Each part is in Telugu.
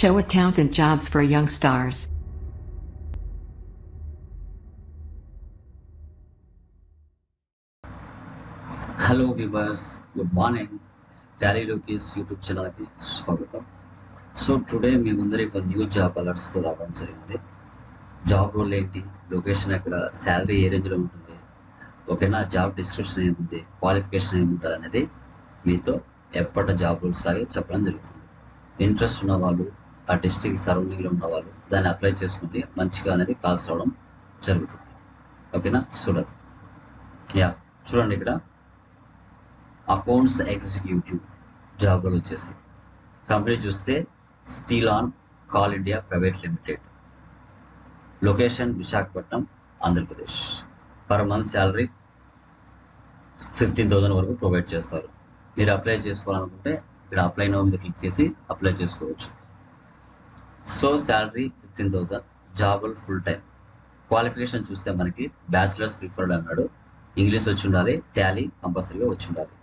Show accountant jobs for young stars. Hello viewers, good morning. Tally Lokesh YouTube ఛానల్కి స్వాగతం. సో టుడే మీ ముందర ఒక న్యూ జాబ్ అలర్ట్స్తో రావడం జరిగింది. జాబ్ రోల్ ఏంటి, లొకేషన్ ఎక్కడ, శాలరీ ఏ రేంజ్లో ఉంటుంది, ఓకేనా, జాబ్ డిస్క్రిప్షన్ ఏముంది, క్వాలిఫికేషన్ ఏముంటుంది అనేది మీతో ఎప్పటి జాబ్ రోల్స్ లాగే చెప్పడం జరుగుతుంది. ఇంట్రెస్ట్ ఉన్న వాళ్ళు, ఆ డిస్ట్రిక్ట్ సరౌండింగ్లో ఉన్న వాళ్ళు దాన్ని అప్లై చేసుకుంటే మంచిగా అనేది కాల్స్ రావడం జరుగుతుంది. ఓకేనా, చూడండి ఇక్కడ అకౌంట్స్ ఎగ్జిక్యూటివ్ జాబ్ రోల్ వచ్చేసి కంపెనీ చూస్తే steel on call India private limited, location Visakhapatnam, Andhra Pradesh. Per month salary 15,000 వరకు ప్రొవైడ్ చేస్తారు. మీరు అప్లై చేసుకోవాలనుకుంటే ఇక్కడ అప్లై నౌ మీద క్లిక్ చేసి అప్లై చేసుకోవచ్చు. So salary 15,000, job role full time. Qualification చూస్తే మనకి బ్యాచిలర్స్ ప్రిఫర్డ్ అన్నాడు, ఇంగ్లీష్ వచ్చి ఉండాలి, టాలీ కంపల్సరీగా వచ్చి ఉండాలి.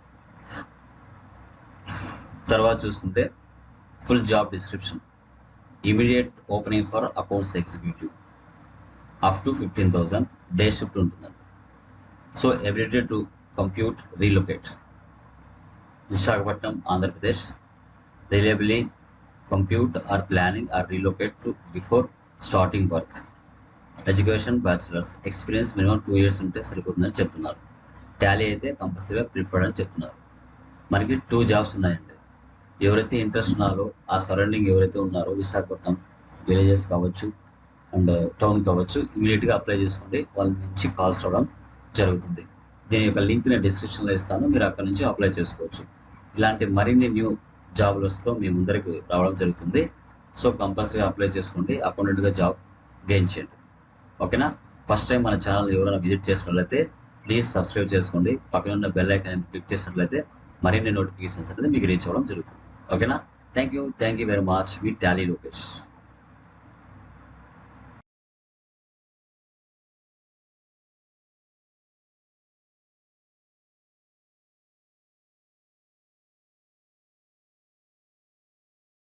తర్వాత చూసుకుంటే full job description, immediate opening for accounts executive, up to 15,000, day shift ఉంటుందండి. So ability to compute relocate, Visakhapatnam, Andhra Pradesh, రిలయబిలీ compute are planning are relocate to before starting work. Education bachelors, experience minimum 2 years ఉంటే సరిపోతుందని చెప్తున్నారు. టాలీ అయితే కంపల్సరీగా ప్రిఫర్డ్ అని చెప్తున్నారు. మనకి 2 jobs ఉన్నాయండి. ఎవరైతే ఇంట్రెస్ట్ ఉన్నారో, ఆ సరౌండింగ్ ఎవరైతే ఉన్నారో, విశాఖపట్నం విలేజెస్ కావచ్చు అండ్ టౌన్ కావచ్చు, ఇమీడియట్గా అప్లై చేసుకోండి. వాళ్ళ నుంచి కాల్స్ రావడం జరుగుతుంది. దీని యొక్క లింక్ నేను డిస్క్రిప్షన్లో ఇస్తాను, మీరు అక్కడ నుంచి అప్లై చేసుకోవచ్చు. ఇలాంటి మరిన్ని న్యూ జాబ్లతో మీ ముందరికి రావడం జరుగుతుంది. సో కంపల్సరీగా అప్లై చేసుకోండి, అకౌంటెంట్గా జాబ్ గెయిన్ చేయండి. ఓకేనా. ఫస్ట్ టైం మన ఛానల్ ఎవరైనా విజిట్ చేసినట్లయితే ప్లీజ్ సబ్స్క్రైబ్ చేసుకోండి. పక్కన ఉన్న బెల్ ఐకాన్ క్లిక్ చేసినట్లయితే మరిన్ని నోటిఫికేషన్స్ అనేది మీకు రీచ్ అవ్వడం జరుగుతుంది. ఓకేనా. Thank you very much. Me Tally Lokesh.